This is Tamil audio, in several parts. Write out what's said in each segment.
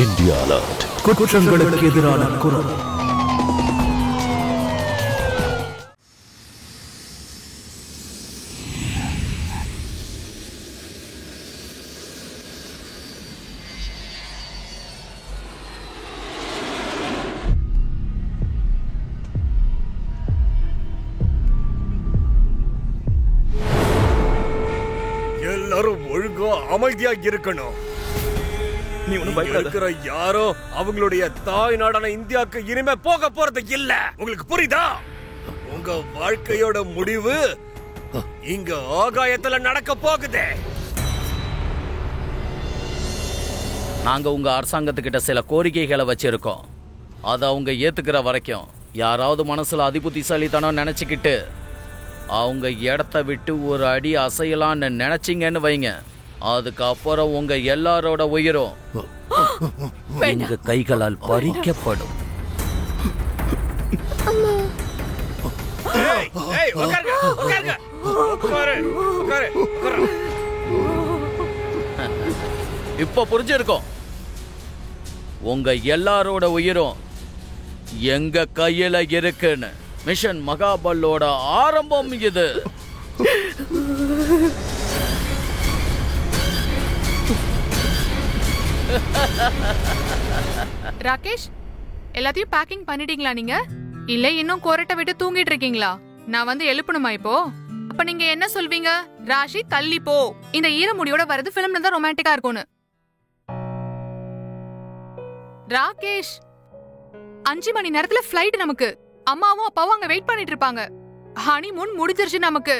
India alert. குற்றங்களுக்கு எதிரான குரல். எல்லாரும் ஒழுங்கா அமைதியா இருக்கணும். நீ ஒண்ணும் பயப்படாத. யாரோ அவங்களுடைய தாய் நாடான இந்தியாவுக்கு இனிமே போக போறது இல்ல. உங்களுக்கு புரியுதா? உங்க வாழ்க்கையோட முடிவு இங்க ஆகாயத்துல நடக்க போகுது. நாங்க உங்க அரசாங்கத்துக்கிட்ட சில கோரிக்கைகளை வச்சிருக்கோம். அதை அவங்க ஏத்துக்கிற வரைக்கும் யாராவது மனசுல அதிபுத்திசாலித்தனம் நினைச்சுக்கிட்டு அவங்க இடத்த விட்டு ஒரு அடி அசையலான்னு நினைச்சிங்கன்னு வைங்க, அதுக்கப்புறம் உங்க எல்லாரோட உயிரும் எங்க கைகளால் பறிக்கப்படும். இப்ப புரிஞ்சிருக்கோம். உங்க எல்லாரோட உயிரும் எங்க கையில இருக்குன்னு. மிஷன் மகாபலோட ஆரம்பம் இது. ராகேஷ், எல்லாத்தையும் பேக்கிங் பண்ணிட்டீங்களா நீங்க? இல்ல இன்னும் கொரட்டை விட்டு தூங்கிட்டு இருக்கீங்களா? நான் வந்து எழுப்பணுமா இப்போ? அப்ப நீங்க என்ன சொல்வீங்க? ராஷி தள்ளி போ, இந்த ஈரமுடியோட வரது பிலிம்ல தான் ரொமான்டிக்கா இருக்கும்னு. ராகேஷ், 5 மணி நேரத்துல ஃபிளைட் நமக்கு. அம்மாவும் அப்பாவும் அங்க வெயிட் பண்ணிட்டு இருப்பாங்க. ஹனிமூன் முடிஞ்சிருச்சு நமக்கு.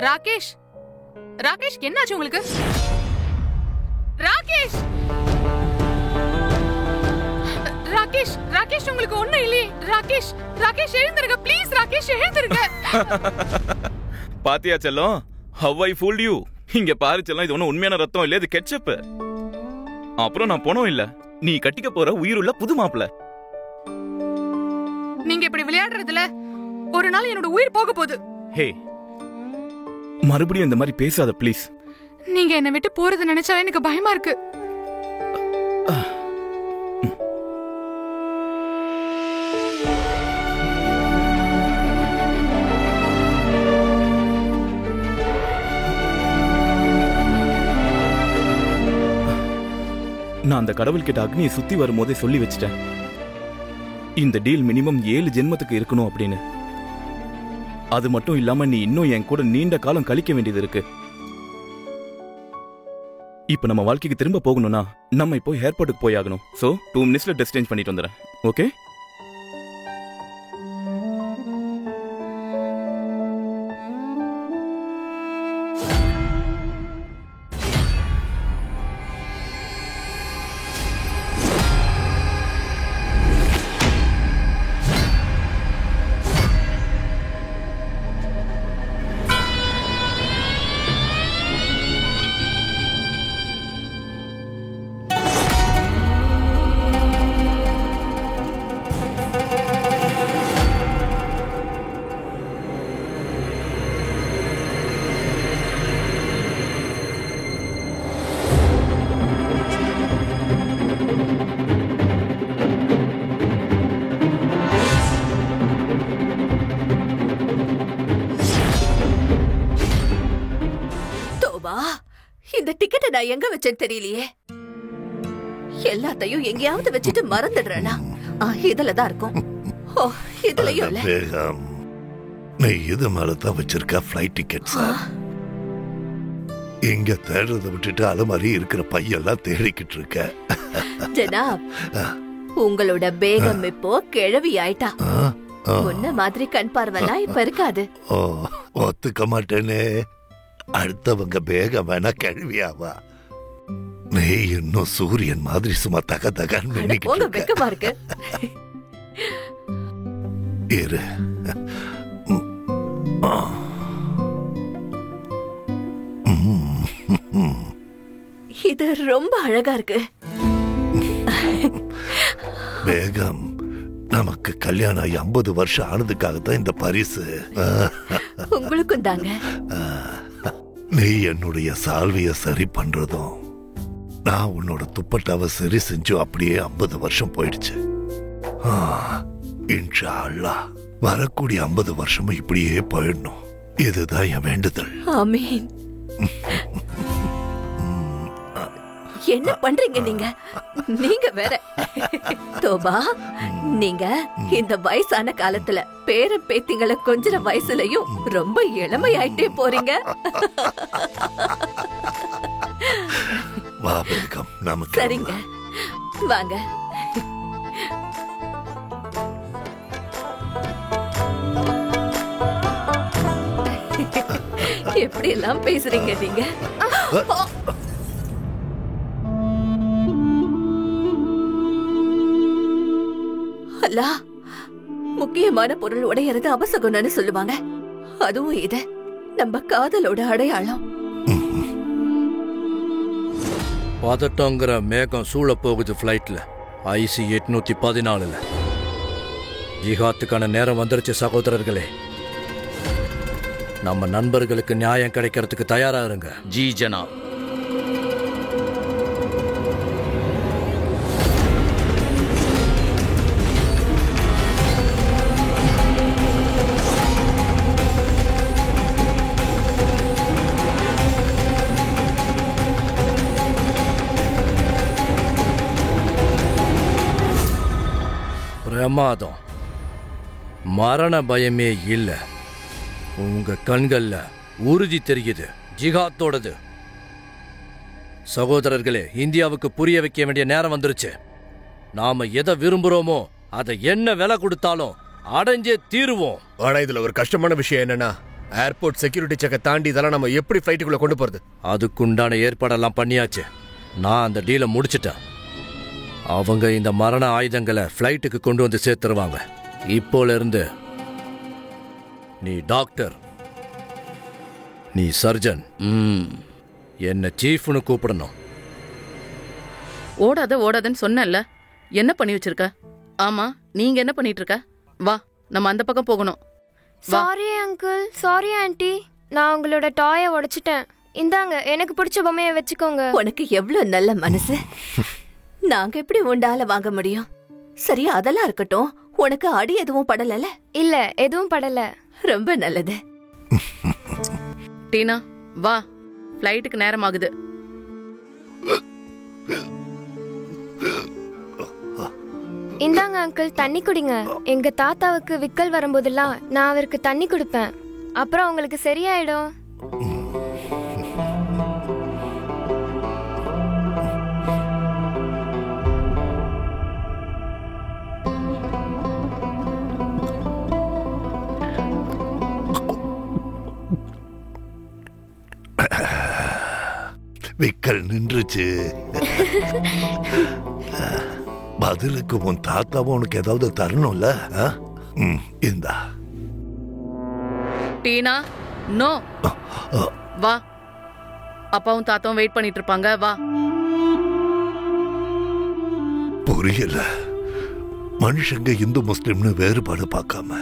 ராகேஷ், ராகேஷ் என்னாச்சு உங்களுக்கு? ராகேஷ், ராகேஷ், ராகேஷ் உங்களுக்கு ஒண்ணும் இல்லையே? ராகேஷ், ராகேஷ் எழுந்திருங்க ப்ளீஸ். ராகேஷ் எழுந்திருங்க. பாத்தியா செல்லம், how I fooled you. இங்க பாரு செல்லம், இது ஒன்னும் உண்மையான ரத்தம் இல்ல, இது கெட்சப். அப்புறம் நான் போனோம் இல்ல, நீ கட்டிக்க போற உயிருள்ள புது மாப்பிள்ள. நீங்க இப்படி விளையாடுறதுல ஒரு நாள் என்னோட உயிர் போக போகுது. ஹே, மறுபடியும் இந்த மாதிரி பேசாத ப்ளீஸ். நீங்க என்ன விட்டு போறது நினைச்சாலே எனக்கு பயமா இருக்கு. நான் அந்த கடவுள் கிட்ட அக்னியை சுத்தி வரும்போதே சொல்லி வச்சிட்டேன், இந்த டீல் மினிமம் 7 ஜென்மத்துக்கு இருக்கணும் அப்படின்னு. அது மட்டும் இல்லாம நீ இன்னும் என் கூட நீண்ட காலம் கழிக்க வேண்டியது இருக்கு. இப்ப நம்ம வாழ்க்கைக்கு திரும்ப போகணும்னா நம்ம இப்போ ஏர்போர்ட்டுக்கு போய் ஆகணும். சோ 2 மினிட்ஸ்ல ட்ரெஸ் சேஞ்ச் பண்ணிட்டு வந்துடுறேன். ஓகே? இந்த டிக்கெட்டை நான் எங்க வச்சேன்னு தெரியலையே. எல்லாத்தையும் எங்கேயாவது வச்சுட்டு மறந்துடுறேனா? இதுலதான் இருக்கும். ஓ, இதுலயும் இல்ல. நீ இது மேலதான் வச்சிருக்க ஃபிளைட் டிக்கெட்ஸ். எங்க தேடுறத விட்டுட்டு அலமாரி இருக்கிற பையெல்லாம் தேடிக்கிட்டு இருக்க. ஜனாப், உங்களோட பேகம் இப்போ கிழவி ஆயிட்டா. முன்ன மாதிரி கண் பார்வெல்லாம் இப்ப இருக்காது. ஒத்துக்க மாட்டேனே. அடுத்தவங்க பேகம் வேணா கேள்வியாவா? நீ இன்னும் சூரியன் மாதிரி சும்மா தக தகன்னு வெக்கமா இருக்கு. இரு, இது ரொம்ப அழகா இருக்கு. பேகம், நமக்கு கல்யாணம் 50 வருஷம் ஆனதுக்காக தான் இந்த பரிசு. உங்களுக்கும் தாங்க. நீ என்னுடைய சால்வைய சரி பண்றதும் நான் உன்னோட துப்பட்டாவை சரி செஞ்சு அப்படியே 50 வருஷம் போயிடுச்சு. இன்ஷா அல்லாஹ் வரக்கூடிய 50 வருஷமும் இப்படியே போயிடணும். இதுதான் என் வேண்டுதல். ஆமீன். என்ன பண்றீங்க நீங்க? நீங்க வேற. தோபா, நீங்க இந்த வயசான காலத்துல பேர பேத்திங்களை கொஞ்சற வயசுலயும் ரொம்ப இளமையாயிட்டே போறீங்க. வா பெருக்கம், நமக்கு சரிங்க, வாங்க. எப்படி எல்லாம் பேசுறீங்க நீங்க? அல்லா, முக்கியமான பொருள் உடையறது அபசகுணம்னு சொல்லுவாங்க. அதுவும் இது நம்ம காதலோட அடையாளம். பதட்டங்கிற மேகம் சூழ போகுது ஃப்ளைட்ல. IC 814. ஜிஹாத்துக்கான நேரம் வந்துருச்சு சகோதரர்களே. நம்ம நண்பர்களுக்கு நியாயம் கிடைக்கிறதுக்கு தயாரா இருங்க. ஜி ஜனாப். பிரமாதம். மரண பயமே இல்ல. உங்க கண்கள்ல உறுதி தெரியுது, ஜிஹாத்தோடது. சகோதரர்களே, இந்தியாவுக்கு புரிய வைக்க வேண்டிய நேரம் வந்துருச்சு. நாம எதை விரும்புறோமோ அதை என்ன விலை கொடுத்தாலும் அடைஞ்சே தீருவோம். ஆனா இதுல ஒரு கஷ்டமான விஷயம் என்னன்னா, ஏர்போர்ட் செக்யூரிட்டி செக்கை தாண்டி இதெல்லாம் நம்ம எப்படி ஃபிளைட்டுக்குள்ள கொண்டு போறது? அதுக்குண்டான ஏற்பாடெல்லாம் பண்ணியாச்சு. நான் அந்த டீலை முடிச்சிட்டேன். அவங்க இந்த மரண ஆயுதங்களை ஃப்ளைட்டுக்கு கொண்டு வந்து சேர்த்துருவாங்க. இப்போல இருந்து நீ டாக்டர், நீ சர்ஜன், என்ன சீஃப்னு கூப்பிடணும். ஓடாதன்னு சொன்னல, என்ன பண்ணி வச்சிருக்க? ஆமா, நீங்க என்ன பண்ணிட்டு இருக்க? வா, நம்ம அந்த பக்கம் போகணும். சாரி அங்கிள், சாரி ஆன்ட்டி, நான் உங்களோட டாயை உடைச்சிட்டேன். இந்தாங்க, எனக்கு பிடிச்ச பொம்மையை வச்சுக்கோங்க. உனக்கு எவ்வளவு நல்ல மனசு. நாங்க எப்படி உண்டால வாங்க முடியும்? சரி, அதெல்லாம் இருக்கட்டும். உனக்கு அடி எதுவும் படல? இல்ல, எதுவும் படல. ரொம்ப நல்லது. டீனா, வா, ஃப்ளைட்டுக்கு நேரம் ஆகுது. இந்தாங்க அங்கிள், தண்ணி குடிங்க. எங்க தாத்தாவுக்கு விக்கல் வரும்போதெல்லாம் நான் அவருக்கு தண்ணி கொடுப்பேன். அப்புறம் உங்களுக்கு சரியாயிடும். விக்கல் நின்றுச்சு. பதிலுக்கு உன் தாத்தாவும் உனக்கு ஏதாவது தரணும்ல? இந்தா. டீனா, நோ. வா, அப்பாவும் தாத்தாவும் வெயிட் பண்ணிட்டு இருப்பாங்க. வா. புரியல. மனுஷங்க இந்து முஸ்லிம்னு வேறுபாடு பார்க்காம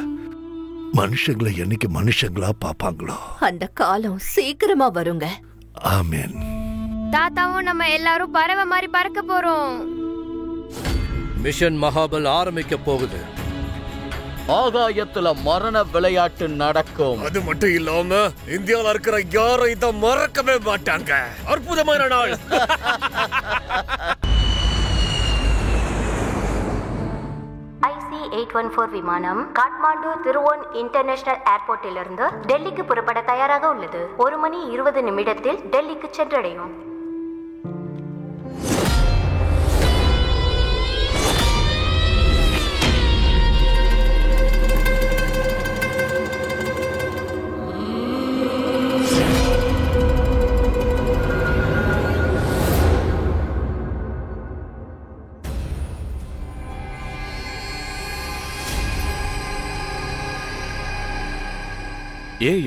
மனுஷங்களை என்னைக்கு மனுஷங்களா பாப்பாங்களோ அந்த காலம் சீக்கிரமா வருங்க. ஆமீன். தாத்தாவும் நம்ம எல்லாரும் பறவை மாதிரி பறக்க போறோம். மிஷன் மகாபல் ஆரம்பிக்க போகுது. ஆகாயத்துல மரண விளையாட்டு நடக்கும். அது மட்டும் இல்லாம இந்தியாவில் இருக்கிற யாரும் இதை மறக்கவே மாட்டாங்க. அற்புதமான நாள். IC 814 விமானம் காட்மாண்டு திருவோன் இன்டர்நேஷனல் ஏர்போர்ட்டிலிருந்து டெல்லிக்கு புறப்பட தயாராக உள்ளது. 1 மணி 20 நிமிடத்தில் டெல்லிக்கு சென்றடையும்.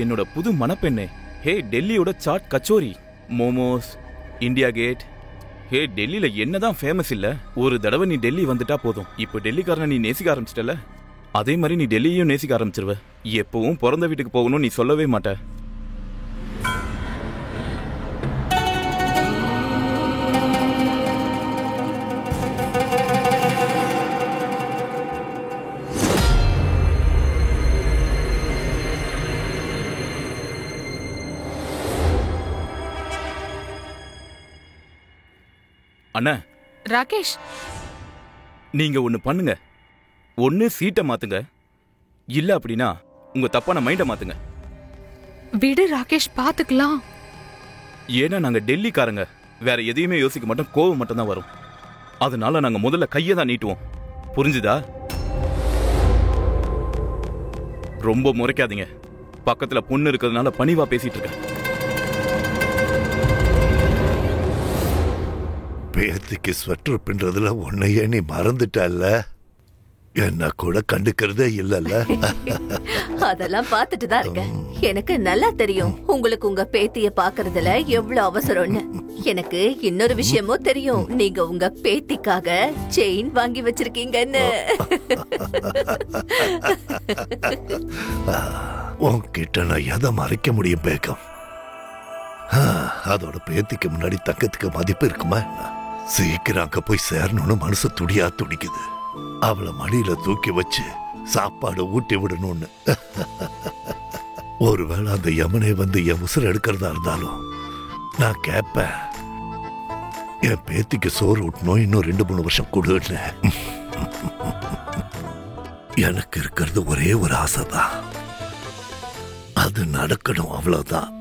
என்னோட புது மணப்பெண்ணே. ஹே, டெல்லியோட chaat kachori, momos, India Gate. Hey, டெல்லியில என்னதான் ஃபேமஸ் இல்ல? ஒரு தடவை நீ டெல்லி வந்துட்டா போதும். இப்போ டெல்லிக்காரனை நீ நேசிக்க ஆரம்பிச்சிட்டல, அதே மாதிரி நீ டெல்லியையும் நேசிக்க ஆரம்பிச்சிருவ. எப்பவும் பிறந்த வீட்டுக்கு போகணும் நீ சொல்லவே மாட்ட. அண்ணா ராகேஷ், நீங்க ஒண்ணு பண்ணுங்க. ஒண்ணு சீட்டை மாத்துங்க, இல்ல அப்படின்னா உங்க தப்பான மைண்ட மாத்துங்க. விடு ராகேஷ், பாத்துக்கலாம். ஏன்னா நாங்க டெல்லிக்காரங்க, வேற எதையுமே யோசிக்க மாட்டோம், கோவம் மட்டும் தான் வரும். அதனால நாங்க முதல்ல கையை தான் நீட்டுவோம். புரிஞ்சுதா? ரொம்ப முறைக்காதீங்க. பக்கத்துல பொண்ணு இருக்கிறதுனால பணிவா பேசிட்டு இருக்கேன். பேத்திக்கு ஸ்வெட்டர் பின்றதுல உன்னையே நீ மறந்துட்டல்ல? என்ன கூட கண்டுக்கிறதே இல்லல்ல? அதெல்லாம் பார்த்துட்டு தான் இருக்கேன். எனக்கு நல்லா தெரியும் உங்களுக்கு உங்க பேத்திய பாக்குறதுல எவ்வளவு அவசரம்னு. எனக்கு இன்னொரு விஷயமும் தெரியும், நீங்க உங்க பேத்திக்காக செயின் வாங்கி வச்சிருக்கீங்கன்னு. உன்கிட்ட நான் எதை மறைக்க முடியும் பேகம்? அதோட பேத்திக்கு முன்னாடி தங்கத்துக்கு மதிப்பு இருக்குமா? சீக்கிரம் அங்க போய் சேரணும்னு மனசு துடியா துடிக்குது. அவளை மடியில தூக்கி வச்சு சாப்பாடு ஊட்டி விடணும்னு. ஒருவேளை அந்த யமனே வந்து என் உசுர எடுக்கிறதா இருந்தாலும் நான் கேட்பேன், என் பேத்திக்கு சோறு ஊட்டணும், இன்னும் 2-3 வருஷம் கொடுன்னு. எனக்கு இருக்கிறது ஒரே ஒரு ஆசைதான், அது நடக்கணும், அவ்வளவுதான்.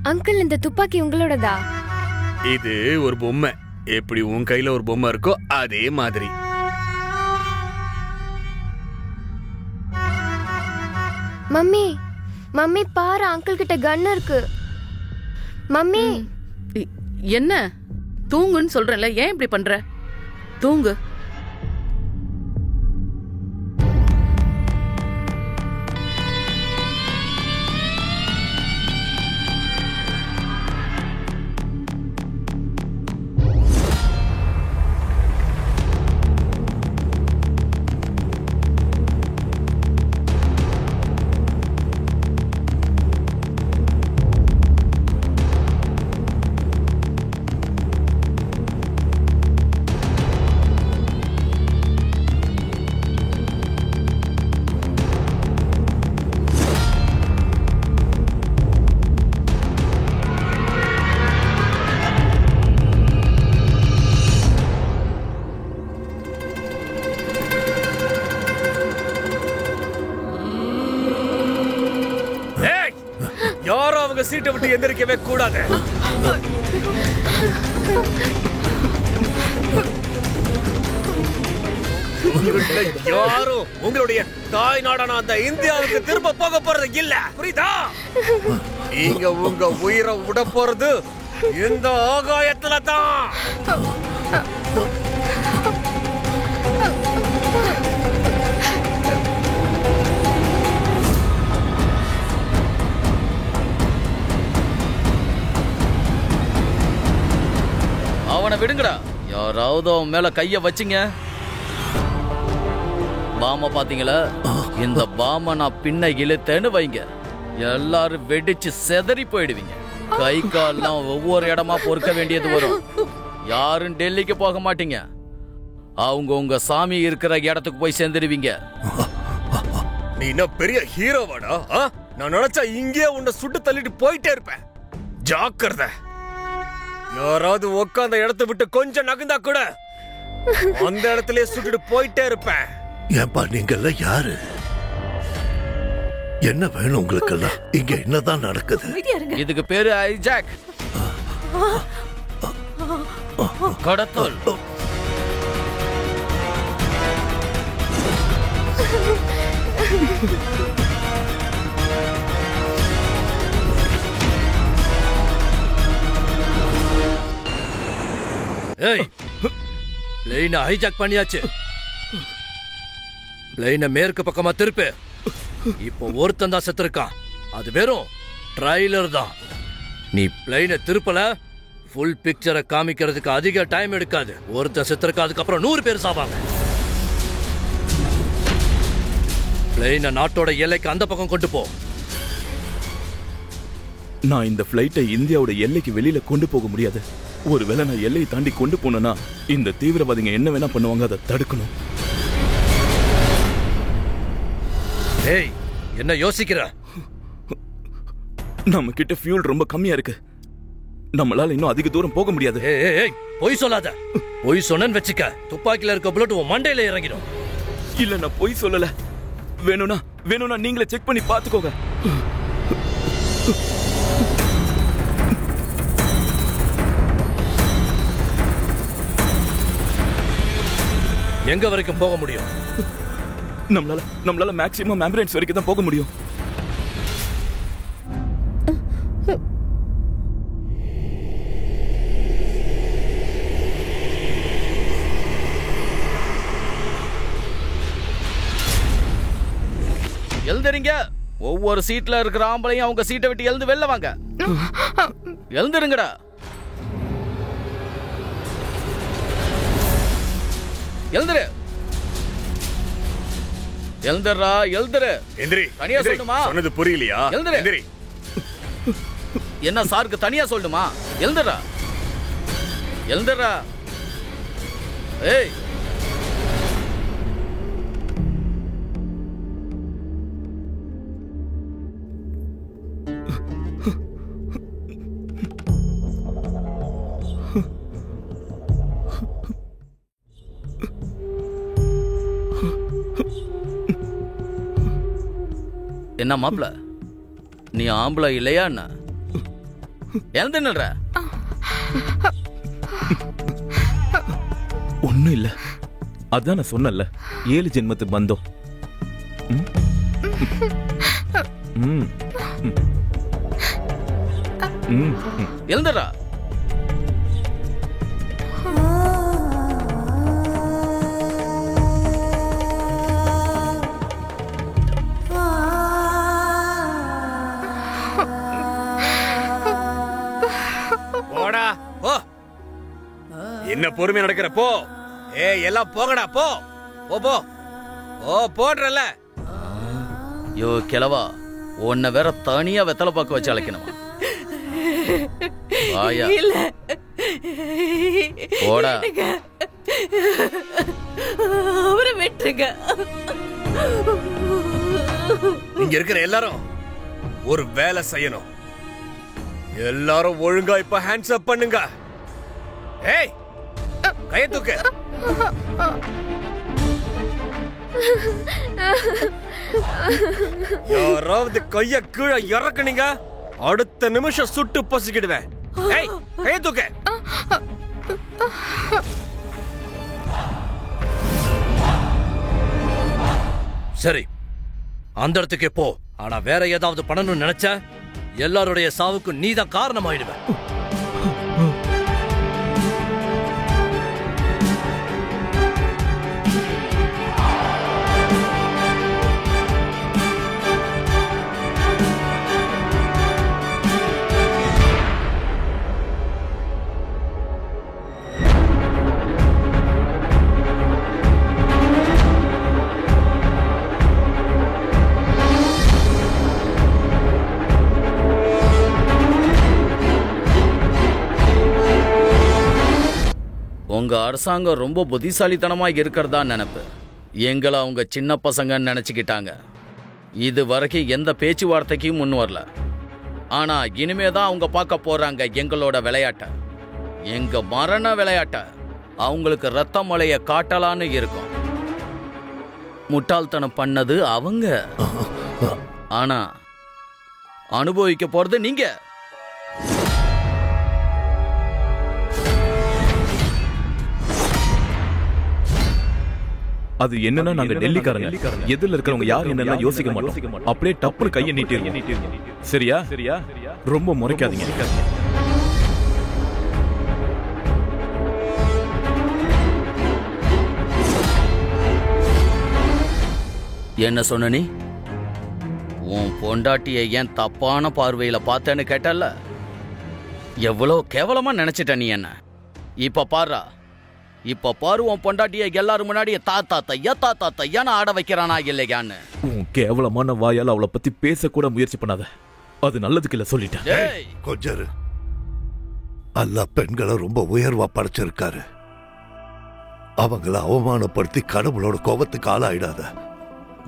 அங்கிள், இந்த துப்பாக்கி உங்களோடதா? இது ஒரு பொம்மை. எப்படி உன் கையில ஒரு பொம்மை இருக்கோ அதே மாதிரி. மம்மி, மம்மி பாரு, அங்கிள் கிட்ட கன் இருக்கு. மம்மி, என்ன? தூங்குன்னு சொல்றேன்ல, ஏன் இப்படி பண்ற? தூங்கு. யாரும் அவங்க சீட்டை விட்டு எந்திரிக்கவே கூடாது. யாரும் உங்களுடைய தாய் நாடான அந்த இந்தியாவுக்கு திரும்ப போக போறது இல்ல, புரியுதா? நீங்க உங்க உயிரை விட போறது இந்த ஆகாயத்துல தான். அவனை விடுங்கடா. யாராவது அவன் மேல கைய வச்சிங்க. பாம பாத்தீங்களா? இந்த பாம நான் பின்ன இழுத்தேன்னு வைங்க, எல்லாரும் வெடிச்சு செதறி போயிடுவீங்க. கை கால்லாம் ஒவ்வொரு இடமா பொறுக்க வேண்டியது வரும். யாரும் டெல்லிக்கு போக மாட்டீங்க. அவங்க உங்க சாமி இருக்கிற இடத்துக்கு போய் சேர்ந்துடுவீங்க. நீ என்ன பெரிய ஹீரோவாடா? நான் நினைச்சா இங்கே உன்னை சுட்டு தள்ளிட்டு போயிட்டே இருப்பேன். ஜாக்கிரதை. யாராவது உட்கார்ந்த இடத்தை விட்டு கொஞ்சம் நகர்ந்தா கூட அந்த இடத்துல சுட்டுட்டு போயிட்டே இருப்பேன். ஏன்பா நீங்க எல்லாம் யாரு? என்ன வேணும் உங்களுக்கு எல்லாம்? இங்க என்னதான் நடக்குது? இதுக்கு பேரு ஐஜாக், கடத்தல். ஏய், பிளெயினை ஹைஜாக் பண்ணியாச்சு. பிளெயினை மேற்கு பக்கமா திருப்பு. இப்போ ஒருத்தன் தான் செத்துருக்கான். அது வெறும் ட்ரைலர் தான். நீ பிளெயினை திருப்பல, ஃபுல் பிக்சரை காமிக்கிறதுக்கு அதிக டைம் எடுக்காது. ஒருத்தன் செத்துருக்கா, அதுக்கப்புறம் 100 பேர் சாவாங்க. பிளெயினை நாட்டோட எல்லைக்கு அந்த பக்கம் கொண்டு போ. நான் இந்த பிளைட்டை இந்தியாவோட எல்லைக்கு வெளியில கொண்டு போக முடியாது. ஒருவேளை நான் எல்லையை தாண்டி கொண்டு போனேன்னா இந்த தீவிரவாதிங்க என்ன வேணா பண்ணுவாங்க. அதை தடுக்கணும். ஏய், என்ன யோசிக்கிற? நம்ம கிட்ட ஃபியூல் ரொம்ப கம்மியா இருக்கு. நம்மளால இன்னும் அதிக தூரம் போக முடியாது. ஏய், பொய் சொல்லாத. பொய் சொன்னேன்னு வச்சுக்க, துப்பாக்கில இருக்க புல்லட் உன் மண்டையில இறங்கிடும். இல்ல, நான் பொய் சொல்லல. வேணும்னா நீங்களே செக் பண்ணி பாத்துக்கோங்க. எங்க வரைக்கும் போக முடியும்? நம்மளால மேக்ஸிமம் ஆம்புலன்ஸ் வரைக்கும் தான் போக முடியும். எழுந்துறீங்க. ஒவ்வொரு சீட்ல இருக்கிற ஆம்பளையும் அவங்க சீட்டை விட்டு எழுந்து வெளில வாங்க. எழுந்துருங்கடா. எழுந்துரு. எழுந்துறா, எழுந்துரு. எந்திரி. தனியா சொல்லணுமா? சொன்னது புரியலையா? எழுந்துரு. எந்திரி. என்ன சாருக்கு தனியா சொல்லணுமா? எழுந்துறா, எழுந்துறா. ஏய், என்ன மாப்ள, நீ ஆம்பளை இல்லையா என்ன? எழுந்து நில்ற. ஒண்ணும் இல்ல, அதான் நான் சொன்னல, 7 ஜென்மத்து பந்தம். எழுந்துடா. என்ன பொறுமையா நடக்கிற? போ. ஏய், எல்லாம் போங்கடா. போ போ ஓ, போடுறல. யோ கிழவா, உன்னை வேற தனியா வெத்தலை பாக்க வச்சு அழைக்கணுமா? இல்ல, போடா. அவரை விட்டுருங்க. இங்க இருக்கிற எல்லாரும் ஒரு வேலை செய்யணும். எல்லாரும் ஒழுங்கா இப்ப ஹேண்ட்ஸ் அப் பண்ணுங்க. ஏய், கைய தூக்கு. யாராவது கைய கீழே இறக்குனீங்க, அடுத்த நிமிஷம் சுட்டு பசிக்கிடுவேன். ஏய், கைய தூக்கு. சரி, அந்த இடத்துக்கே போ. ஆனா வேற ஏதாவது பண்ணணும்னு நினைச்ச எல்லாருடைய சாவுக்கு நீதான் காரணமாயிடுவ. உங்க அரசாங்கம் ரொம்ப புத்திசாலித்தனமா இருக்கிறதா நினைப்பு. எங்களை அவங்க சின்ன பசங்கன்னு நினைச்சுக்கிட்டாங்க. இது வரைக்கும் எந்த பேச்சுவார்த்தைக்கும் முன் வரல. ஆனா இனிமேதான் அவங்க பார்க்க போறாங்க எங்களோட விளையாட்ட, எங்க மரண விளையாட்ட. அவங்களுக்கு ரத்த மலைய காட்டலான்னு இருக்கும். முட்டாள்தனம் பண்ணது அவங்க, ஆனா அனுபவிக்க போறது நீங்க. அது என்னன்னா, நாங்க டெல்லிக்காரங்க. எதிரில இருக்கிறவங்க யார் என்னன்னா யோசிக்க மாட்டோம். அப்படியே டப்புனு கையை நீட்டிருங்க. சரியா? ரொம்ப முறைக்காதீங்க. என்ன சொன்ன நீ? உன் பொண்டாட்டியை ஏன் தப்பான பார்வையில பார்த்தேன்னு கேட்டல்ல? எவ்வளவு கேவலமா நினைச்சிட்ட நீ என்ன. இப்ப பாரு உன் பொண்டாட்டியை எல்லாரும் முன்னாடி தாத்தா தையான்னு ஆட வைக்கிறானா இல்லையான்னு. உன் கேவலமான வாயால் அவளை பத்தி பேசக்கூட முயற்சி பண்ணாத. அது நல்லதுக்கு இல்ல சொல்லிட்டேன். கொஞ்சம் அல்லாஹ் பெண்களை ரொம்ப உயர்வா படைச்சிருக்காரு. அவங்கள அவமானப்படுத்தி கடவுளோட கோபத்துக்கு ஆளாயிடாத.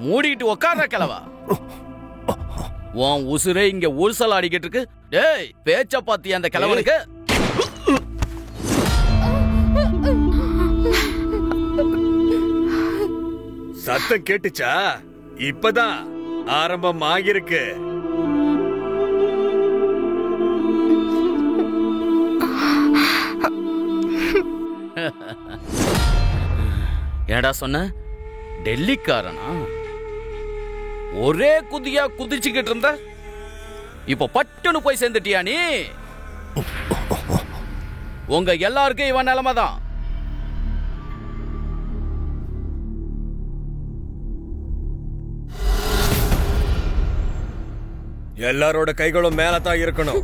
மூடிட்டு உட்கார்ற கிழவா. உன் உசுரே இங்க ஊசல் ஆடிக்கிட்டு இருக்கு. டேய், பேச்ச பாத்தி அந்த கிழவனுக்கு. சத்தம் கேட்டுச்சா? இப்பதான் ஆரம்பம் ஆகிருக்கு. ஏடா சொன்ன? டெல்லிக்காரனா? ஒரே குதியா குதிச்சுக்கிட்டு இருந்த, இப்ப பட்டுன்னு போய் சேர்ந்துட்டியா நீ? உங்க எல்லாருக்கும் இவன் நிலைமைதான். எல்லாரோட கைகளும் மேலதான் இருக்கணும்.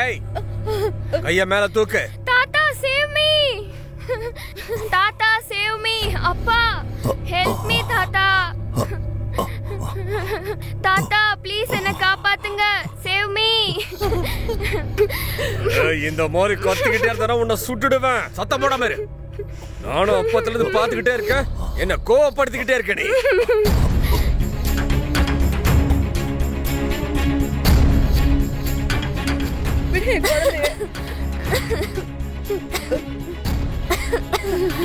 ஏய், கைய மேல தூக்கு. தாத்தா சேவ் மீ. தாத்தா சேவ் மீ. அப்பா ஹெல்ப் மீ தாத்தா. தாத்தா ப்ளீஸ் என்ன காப்பாத்துங்க. Save me. இந்த மாதிரி கத்திக்கிட்டே இருந்தா உன்னை சுட்டுடுவேன். சத்தம் போடாம இரு. நானும் அப்பத்துல இருந்து பாத்துக்கிட்டே இருக்கேன். என்ன கோவப்படுத்திக்கிட்டே இருக்க நீ.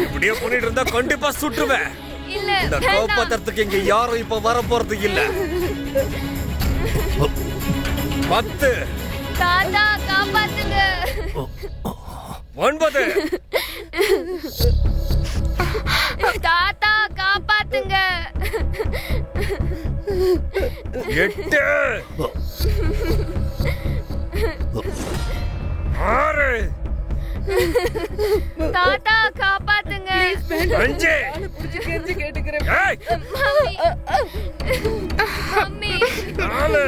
இப்படியே பண்ணிட்டு இருந்தா கண்டிப்பா சுட்டுவேன். இந்த கோபத்திற்கு இங்க யாரும் இப்ப வர போறது இல்ல. 10 தாத்தா காப்பாத்துங்க. 9 தாத்தா காப்பாத்துங்க. 8 6 தாத்தா காப்பாத்துங்க. 5 ஏய் மம்மி 4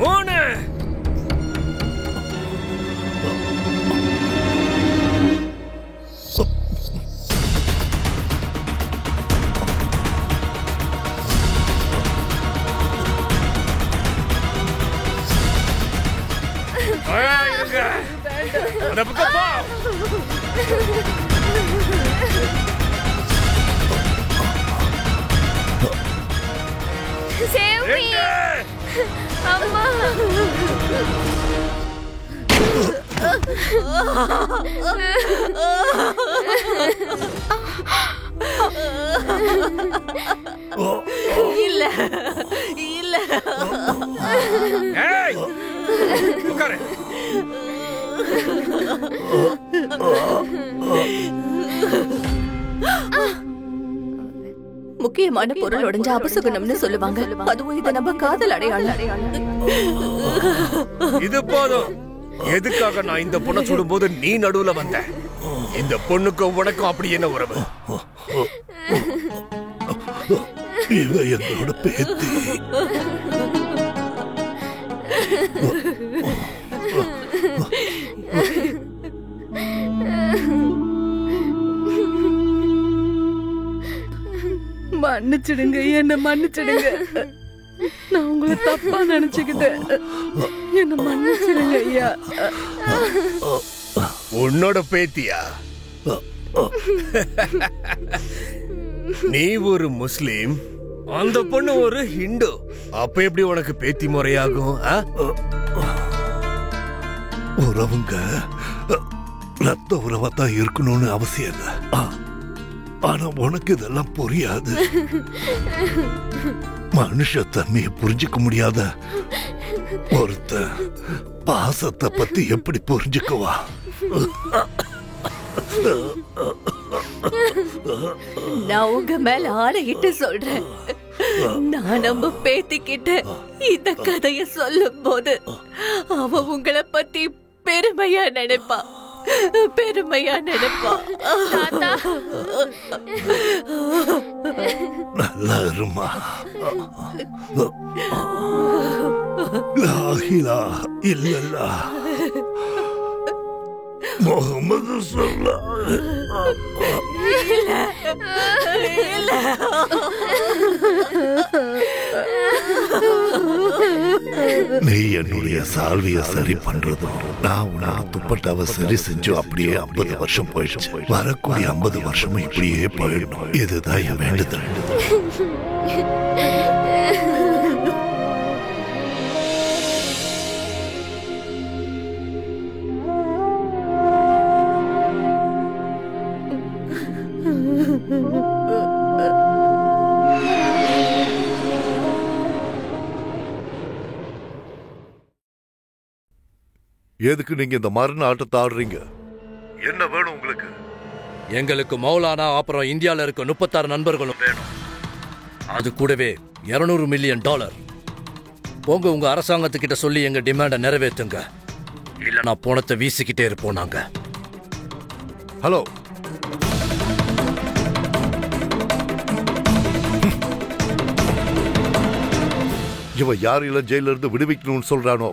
3 அந்த பக்கம் போ. Save me. அம்மா. இல்ல இல்ல. ஏய் உட்காரு. முக்கியமான பொருள் உடைஞ்ச அபசுகுணம்னு சொல்லுவாங்க. அதுவும் இது நம்ம காதல் அடையாளம். இது போதும். எதுக்காக நான் இந்த பொண்ணை சுடும்போது நீ நடுவுல வந்த? இந்த பொண்ணுக்கும் உனக்கும் அப்படி என்ன உறவு? இவ என்னோட பேத்தி. மன்னிச்சிடுங்க, என்ன மன்னிச்சிடுங்க. நான் உங்களை தப்பா நினைச்சுக்கிட்டேன். என்ன மன்னிச்சிடுங்க ஐயா. உன்னோட பேத்தியா? நீ ஒரு முஸ்லிம், அந்த பொண்ணு ஒரு ஹிந்து. அப்ப எப்படி உனக்கு பேத்தி முறையாகும்? உறவுங்க ரத்த உறவாத்தான் இருக்கணும்னு அவசியம் இல்லை. ஆனா உனக்கு இதெல்லாம் புரியாது. மனுஷ தன்மையை புரிஞ்சுக்க முடியாத ஒருத்த பாசத்தை பத்தி எப்படி புரிஞ்சுக்குவா? நான் உங்க மேல ஆணையிட்டு சொல்றேன், நான் நம்ம பேத்திக்கிட்ட இந்த கதைய சொல்லும் போது அவ உங்களை பத்தி பெருமையா நினைப்பா, பெருமையா நினைப்பா. தாத்தா நல்லா இருமா. லா இலாஹ இல்லல்லாஹ் முஹம்மது ஸல்லல்லாஹு நீ என்னுடைய சால்விய சரி பண்றதும் நான் உனக்கு துப்பட்டாவை சரி செஞ்சு அப்படியே 50 வருஷம் போயிடுச்சு. வரக்கூடிய 50 வருஷமும் இப்படியே போயிடணும். இதுதான் என் வேண்டுதல். எதுக்கு நீங்க இந்த மரண ஆட்டத்தை ஆடுறீங்க? என்ன வேணும் உங்களுக்கு? எங்களுக்கு மௌலானா அப்புறம் இந்தியால இருக்க 36 நண்பர்களும் வேணும். அது கூடவே $200 மில்லியன். போங்க உங்க அரசாங்கத்துக்கிட்ட சொல்லி எங்க டிமாண்ட நிறைவேற்றுங்க, இல்லனா பணத்தை வீசிக்கிட்டே இருப்போம் நாங்க. ஹலோ, இவன் யாரையெல்லாம் ஜெயில இருந்து விடுவிக்கணும்னு சொல்றானோ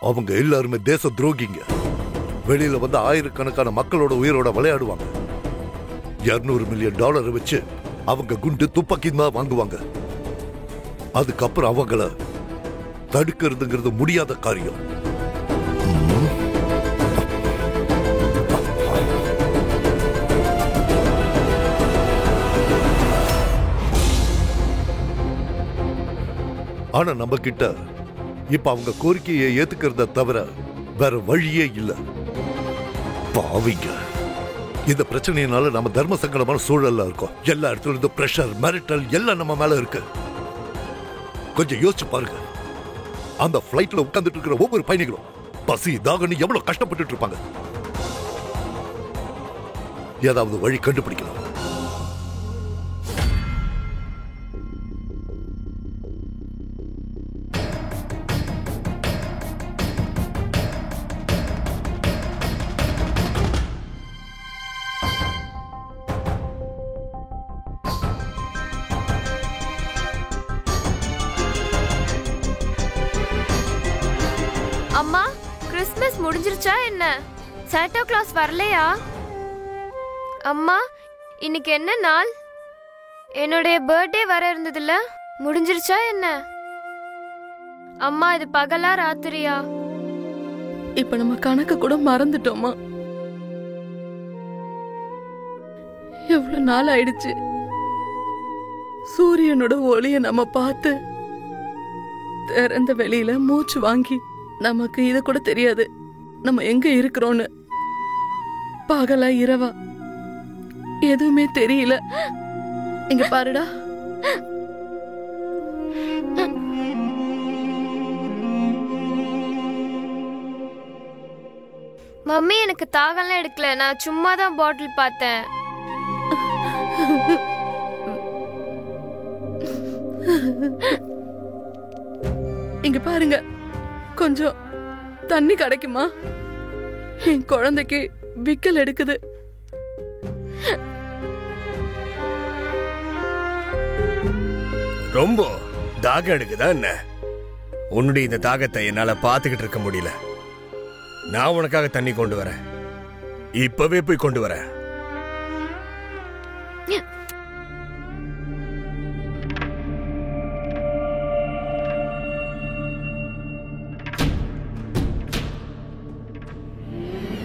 அவங்க எல்லாருமே தேச துரோகிங்க. வெளியில வந்து ஆயிரக்கணக்கான மக்களோட உயிரோட விளையாடுவாங்க. $200 மில்லியன் வச்சு அவங்க குண்டு துப்பாக்கி தான் வாங்குவாங்க. அதுக்கப்புறம் அவங்கள தடுக்கிறதுங்கிறது முடியாத காரியம். ஆனா நம்ம கிட்ட இப்ப அவங்க கோரிக்கையை ஏத்துக்கிறத தவிர வேற வழியே இல்ல. பாவிங்க, இந்த பிரச்சனையினால நம்ம தர்ம சங்கடமான சூழல்ல இருக்கோம். எல்லா இடத்துல இருந்து பிரஷர், மிரட்டல் எல்லாம் நம்ம மேல இருக்கு. கொஞ்சம் யோசிச்சு பாருங்க, அந்த பிளைட்ல உட்கார்ந்துட்டு இருக்கிற ஒவ்வொரு பயணிகளும் பசி தாகன்னு எவ்வளவு கஷ்டப்பட்டு இருப்பாங்க. ஏதாவது வழி கண்டுபிடிக்கலாம். அம்மா, கிறிஸ்மஸ் முடிஞ்சிருச்சா என்ன? சாண்டா கிளாஸ் வரலையா? அம்மா, இன்னைக்கு என்ன நாள்? என்னுடைய பர்த்டே வர இருந்ததுல, முடிஞ்சிருச்சா என்ன? அம்மா, இது பகலா ராத்திரியா? இப்ப நம்ம கணக்கு கூட மறந்துட்டோமா? எவ்வளவு நாள் ஆயிடுச்சு சூரியனோட ஒளிய நம்ம பார்த்து. திறந்த வெளியில மூச்சு வாங்கி நமக்கு இது கூட தெரியாது நம்ம எங்க இருக்கிறோன்னு. பகலா இரவா எதுவுமே தெரியல. இங்க பாருடா, மம்மி எனக்கு தாகம்லாம் எடுக்கல, நான் சும்மா தான் பாட்டில் பார்த்தேன். இங்க பாருங்க, கொஞ்சம் தண்ணி கிடைக்குமா? என் குழந்தைக்கு விக்கல் எடுக்குது. ரொம்ப தாகம் எடுக்குதா என்ன? உன்னுடைய இந்த தாகத்தை என்னால பாத்துக்கிட்டு இருக்க முடியல. நான் உனக்காக தண்ணி கொண்டு வரேன். இப்பவே போய் கொண்டு வரேன்.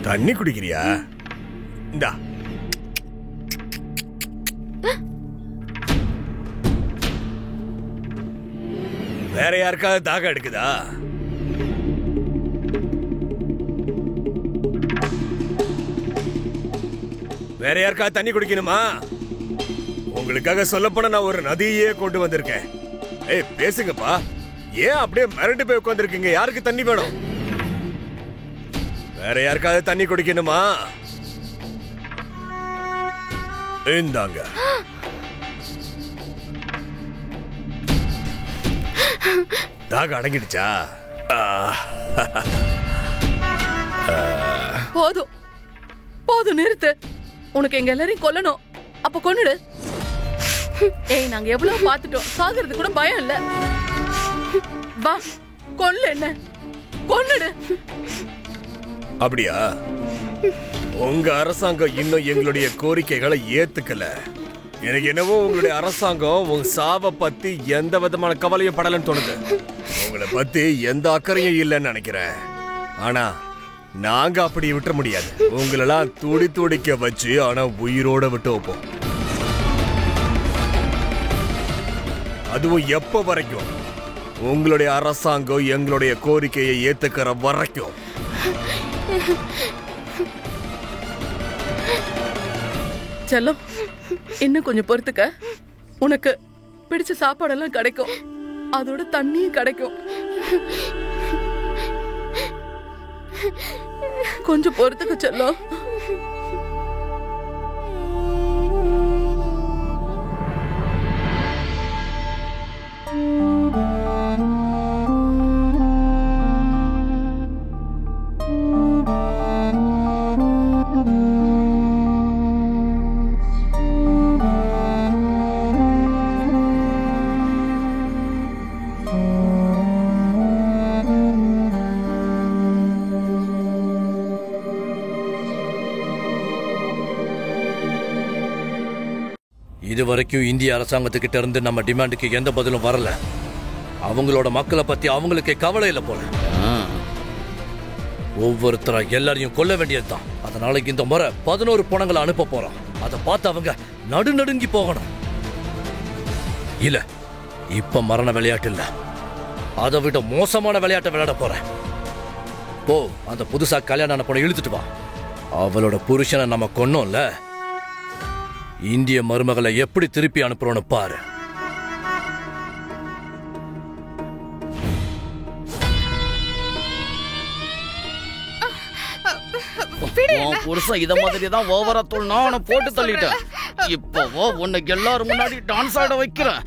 தண்ணி குடிக்கிறியா? இந்தா. வேற யாருக்காவது தாகம் எடுக்குதா? வேற யாருக்காவது தண்ணி குடிக்கணுமா? உங்களுக்காக சொல்லப்போனா நான் ஒரு நதியே கொண்டு வந்திருக்கேன். ஏய் பேசுங்கப்பா, ஏன் அப்படியே மிரண்டு போய் உட்கார்ந்திருக்கீங்க? யாருக்கு தண்ணி வேணும்? வேற யாருக்காவது தண்ணி குடிக்கணுமா? இந்தாங்க. தாக அடங்கிடுச்சா? போதும் போதும், நிறுத்து. உனக்கு எங்க எல்லாரையும் கொல்லணும், அப்ப கொன்னுடு. ஏய், நாங்க எவ்வளவு பாத்துட்டோம், சாகுறது கூட பயம் இல்ல. வா, கொல்லு, என்ன கொன்னுடு. அப்படியா? உங்க அரசாங்கம் இன்னும் எங்களுடைய கோரிக்கைகளை ஏத்துக்கல. எனக்கு என்னவோ உங்களுடைய அரசாங்கம் உங்க சாவை பத்தி எந்த விதமான கவலையும் படலன்னு தோணுது. உங்களை பத்தி எந்த அக்கறையும் இல்லைன்னு நினைக்கிறேன். ஆனா நாங்க அப்படி விட்டுற முடியாது. உங்களெல்லாம் துடி துடிக்க வச்சு ஆனா உயிரோட விட்டு வைப்போம். அதுவும் எப்ப வரைக்கும்? உங்களுடைய அரசாங்கம் எங்களுடைய கோரிக்கையை ஏத்துக்கிற வரைக்கும். செல்லம், இன்னும் கொஞ்சம் பொறுத்துக்க. உனக்கு பிடிச்ச சாப்பாடெல்லாம் கிடைக்கும், அதோட தண்ணியும் கிடைக்கும். கொஞ்சம் பொறுத்துக்க செல்லம். இதுவரைக்கும் இந்திய அரசாங்கத்துக்கிட்ட இருந்து நம்ம டிமாண்டுக்கு எந்த பதிலும் வரல. அவங்களோட மக்களை பத்தி அவங்களுக்கு கவலை இல்லை போல. ஒவ்வொருத்தரா எல்லாரையும் கொல்ல வேண்டியதுதான். அதனால இந்த முறை 11 பணங்களை அனுப்ப போறோம். அதை பார்த்து அவங்க நடுநடுங்கி போகணும். இல்ல, இப்ப மரண விளையாட்டு இல்ல, அதை விட மோசமான விளையாட்டை விளையாட போறேன். போ, அந்த புதுசா கல்யாணம் ஆன பொண்ணை இழுத்துட்டு வா. அவளோட புருஷனை நம்ம கொன்னோம்ல, இந்திய மருமகளை எப்படி திருப்பி அனுப்புறோன்னு பாரு. புருஷன் இத மாதிரி தான் ஓவரா தூள்னா அவனை போட்டு தள்ளிட்டேன். இப்போ உன்னை எல்லாரும் முன்னாடி டான்ஸ் ஆட வைக்கிறேன்.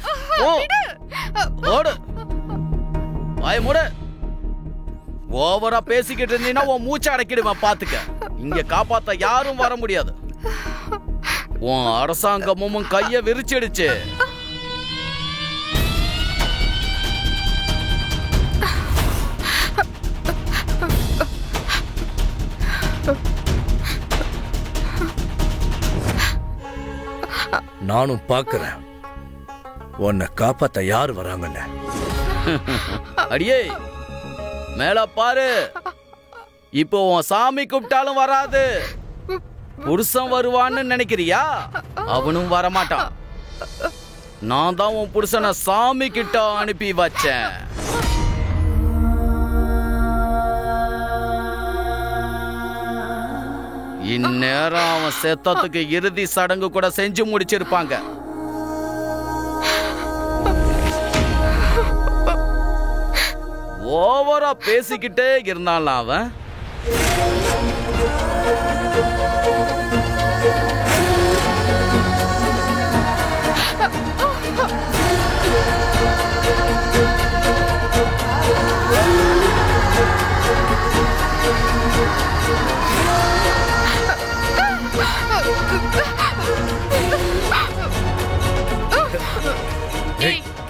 ஓடு, வாய மூடு. ஓவரா பேசிக்கிட்டு இருந்தீங்கன்னா உன் மூச்சை அடக்கிடுவேன், பாத்துக்க. இங்க காப்பாத்த யாரும் வர முடியாது. உன் அரசாங்கமும் கைய விரிச்சிடுச்சு. நானும் பாக்குறேன் உன்னை காப்பாத்த யாரு வராங்கன்னு. அடியே, மேல பாரு. இப்போ உன் சாமி கூப்பிட்டாலும் வராது. புருஷன் வருவான்னு நினைக்கிறியா? அவனும் வரமாட்டான். நான் தான் உன் புருஷனை சாமி கிட்ட அனுப்பி வச்சேன். இந்நேரம் அவன் செத்தத்துக்கு இறுதி சடங்கு கூட செஞ்சு முடிச்சிருப்பாங்க. ஓவரா பேசிக்கிட்டே இருந்தான் அவன்.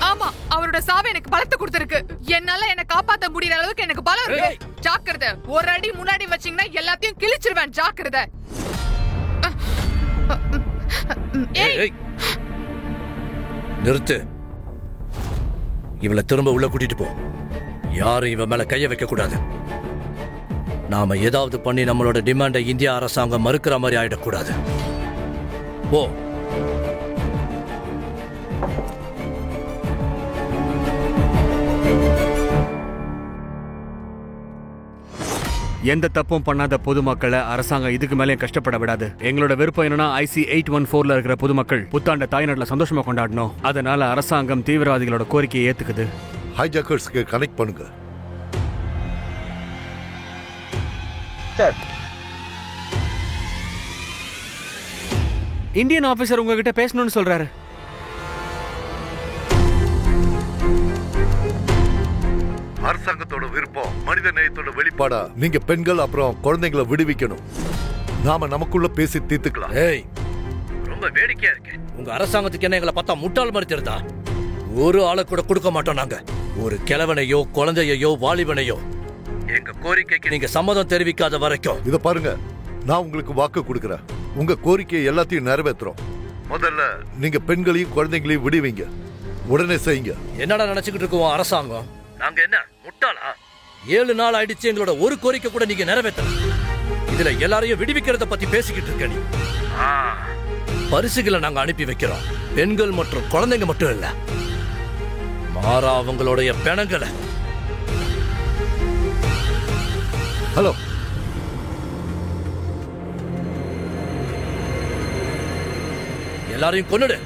ஆமா, அவரோட சாவு எனக்கு பலத்தை கொடுத்திருக்கு. என்னால என்ன காப்பாத்த முடியற அளவுக்கு எனக்கு பலம் இருக்கு. ஜாக்கிரதை, ஒரு அடி முன்னாடி வச்சீங்கன்னா எல்லாத்தையும் கிழிச்சிருவேன். ஜாக்கிரதை. நிறுத்து. இவளை திரும்ப உள்ள கூட்டிட்டு போ. யாரும் இவன் மேல கைய வைக்க கூடாது. நாம ஏதாவது பண்ணி நம்மளோட டிமாண்டை இந்திய அரசாங்கம் மறுக்கிற மாதிரி ஆயிடக்கூடாது. போ. எந்த தப்பும் பண்ணாத பொதுமக்களை அரசாங்கம் இதுக்கு மேலே கஷ்டப்பட விடாது. எங்களோட விருப்பம் என்னன்னா IC 814ல இருக்கிற பொதுமக்கள் புத்தாண்ட தாய்நாட்டில் சந்தோஷமா கொண்டாடணும். அதனால அரசாங்கம் தீவிரவாதிகளோட கோரிக்கையை ஏத்துக்குது. ஹைஜாக்கர்ஸ்க்கு கனெக்ட் பண்ணுங்க. சார், இந்தியன் ஆபீசர் உங்ககிட்ட பேசணும்னு சொல்றாரு. அரசாங்கத்தோட விருப்பம் மனித நேயத்தோட வெளிப்பாடா நீங்க பெண்கள் அப்புறம் குழந்தைங்களை விடுவிக்கணும். நாம நமக்குள்ள பேசி தீர்த்துக்கலாம். ஏய், ரொம்ப வேடிக்கையா இருக்கு. உங்க அரசாங்கத்துக்கு என்ன எங்களை பார்த்தா முட்டாள் மாதிரி தெரியுதா? ஒரு ஆளை கூட கொடுக்க மாட்டோம் நாங்க. ஒரு கிழவனையோ குழந்தையோ வாலிபனையோ எங்க கோரிக்கைக்கு நீங்க சம்மதம் தெரிவிக்காத வரைக்கும். இத பாருங்க, நான் உங்களுக்கு வாக்கு கொடுக்கறேன். உங்க கோரிக்கையை எல்லாத்தையும் நிறைவேற்றுறோம். முதல்ல நீங்க பெண்களையும் குழந்தைகளையும் விடுவீங்க. உடனே செய்யுங்க. என்னடா நினைச்சுக்கிட்டு இருக்கோம் அரசாங்கம்? நாங்க என்ன முட்டாளா? 7 நாள் ஆயிடுச்சு, எங்களோட ஒரு கோரிக்கை கூட நீங்க நிறைவேற்றல. இதுல எல்லாரையும் விடுவிக்கிறத பத்தி பேசிக்கிட்டு இருக்க நீ. பரிசுகளை நாங்க அனுப்பி வைக்கிறோம். பெண்கள் மற்றும் குழந்தைங்க மட்டும் இல்ல, மாறா அவங்களுடைய பிணங்களை. ஹலோ, எல்லாரையும் கொன்னுடு.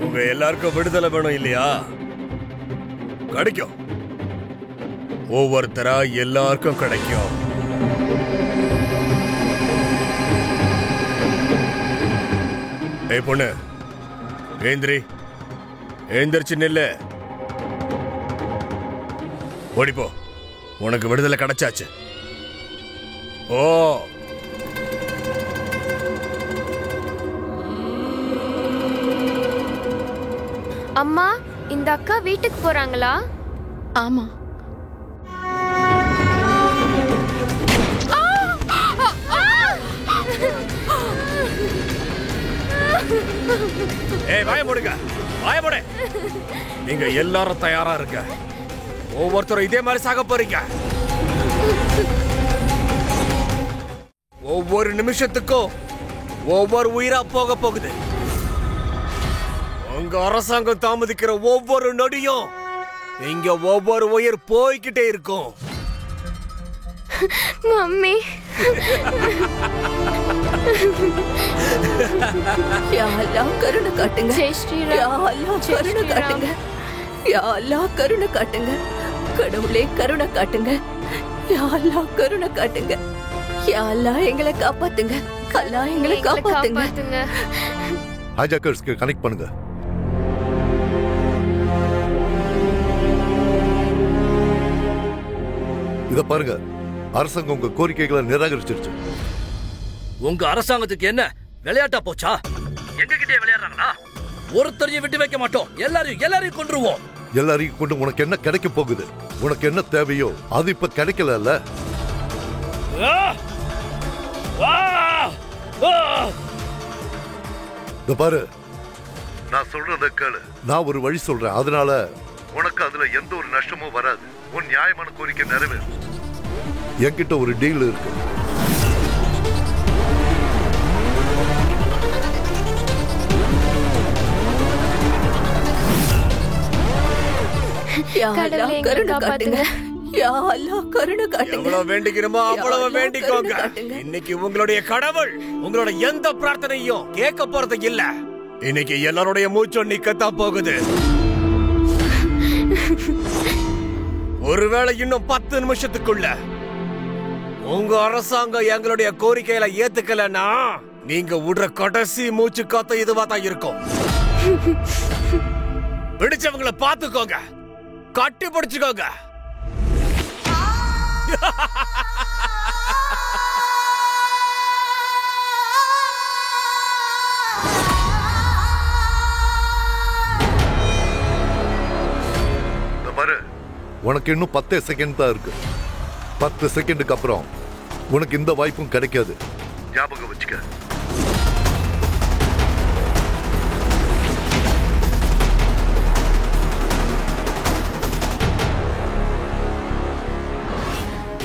உங்க எல்லாருக்கும் விடுதலை வேணும் இல்லையா? கிடைக்கும். ஒவ்வொருத்தரா எல்லாருக்கும் கிடைக்கும். ஏய் பொண்ணு, எழுந்திருச்சு நில்லு. ஓடிப்போ, உனக்கு விடுதலை கிடைச்சாச்சு. ஓ, அம்மா, இந்த அக்கா வீட்டுக்கு போறாங்களா? ஆமா. ஏய், வாய மூடுங்க, வாய மூடு. நீங்க எல்லாரும் தயாரா இருக்க. ஒவ்வொருத்தரும் இதே மாதிரி சாக போறீங்க. ஒவ்வொரு நிமிஷத்துக்கும் ஒவ்வொரு உயிரா போக போகுது. உங்க அரசாங்கம் தாமதிக்கிற ஒவ்வொரு நொடியும் இங்க ஒவ்வொரு உயிர் போய்கிட்டே இருக்கும். மம்மி, யா அல்லாஹ் கருணை காட்டுங்க. ஜெய் ஸ்ரீராம். யா அல்லாஹ் கருணை காட்டுங்க. யா அல்லாஹ் கருணை காட்டுங்க. கடவுளே கருணை காட்டுங்க. யா அல்லாஹ் கருணை காட்டுங்க. யா அல்லாஹ் எங்களை காப்பாத்துங்க. அல்லாஹ் எங்களை காப்பாத்துங்க. ஹைஜாக்கர்ஸ்க்கு கனெக்ட் பண்ணுங்க. இத பாருங்க, அரசாங்கம் உங்க கோரிக்கைகளை நிராகரிச்சிருச்சு. உங்க அரசாங்கத்துக்கு என்ன விளையாட்டா போச்சா? எங்க கிட்டே விளையாடுறாங்களா? ஒருத்தரையும் விட்டு வைக்க மாட்டோம். எல்லாரையும் கொன்றுவோம். எல்லாரையும் கொண்டு உனக்கு என்ன கிடைக்க போகுது? உனக்கு என்ன தேவையோ அது இப்ப கிடைக்கல. பாரு, நான் சொல்றத கேளு. நான் ஒரு வழி சொல்றேன், அதனால உனக்கு அதுல எந்த ஒரு நஷ்டமும் வராது. உன் நியாயமான கோரிக்கை நிறைவேறும். என்கிட்ட ஒரு டீல் இருக்கு. யா அல்லாஹ் கருணை காட்டுங்க. யா அல்லாஹ் கருணை காட்டுங்க. எவ்வளவு வேண்டிக்கிறோமோ அவ்வளவு வேண்டிக்கோங்க. இன்னைக்கு உங்களுடைய கடவுள் உங்களோட எந்த பிரார்த்தனையும் கேட்க போறது இல்ல. இன்னைக்கு எல்லாருடைய மூச்சும் நிக்கத்தான் போகுது. ஒருவேளை இன்னும் 10 நிமிஷத்துக்குள்ள உங்க அரசாங்கம் எங்களுடைய கோரிக்கையில ஏத்துக்கலன்னா நீங்க விடுற கடைசி மூச்சு காத்த இதுவா தான் இருக்கும். பிடிச்சவங்களை பாத்துக்கோங்க, கட்டி பிடிச்சுக்கோங்க. உனக்கு இன்னும் 10 செகண்ட் தான் இருக்கு. 10 செகண்டுக்கு அப்புறம் உனக்கு இந்த வாய்ப்பும் கிடைக்காது. ஞாபகம் வச்சுக்க.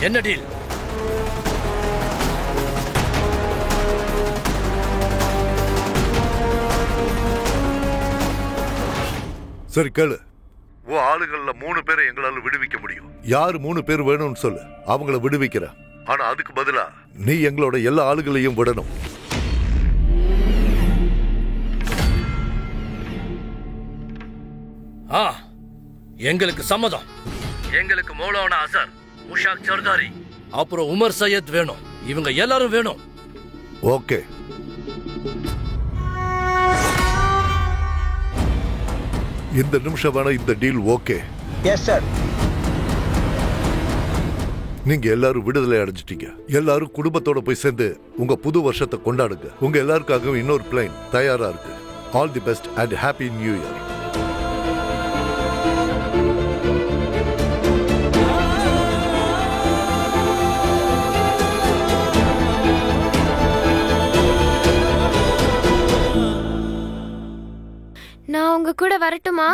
என்ன டீல்? சரி கேளு. ஆளுகள்ல 3 பேரை எங்களால விடுவிக்க முடியும். யாரு 3 பேர் வேணும்னு சொல்லு, அவங்கள விடுவிக்கிற. ஆனா அதுக்கு பதிலா நீ எங்களோட எல்லா ஆளுகளையும் விடணும். எங்களுக்கு சம்மதம். எங்களுக்கு மௌலானா அசர் முஷாக் சர்தாரி, அப்புறம் உமர் சையத் வேணும். இவங்க எல்லாரும் வேணும். ஓகே, இந்த நிமிஷம் வேணா இந்த டீல் ஓகே. Yes sir. நீங்க எல்லாரும் விடுதலை அடைஞ்சிட்டீங்க. எல்லாரும் குடும்பத்தோட போய் சேர்ந்து உங்க புது வருஷத்தை கொண்டாடுங்க. உங்க எல்லாருக்காகவும் இன்னொரு பிளைன் தயாரா இருக்கு. All the best and happy new year. நான் உங்க கூட வரட்டுமா?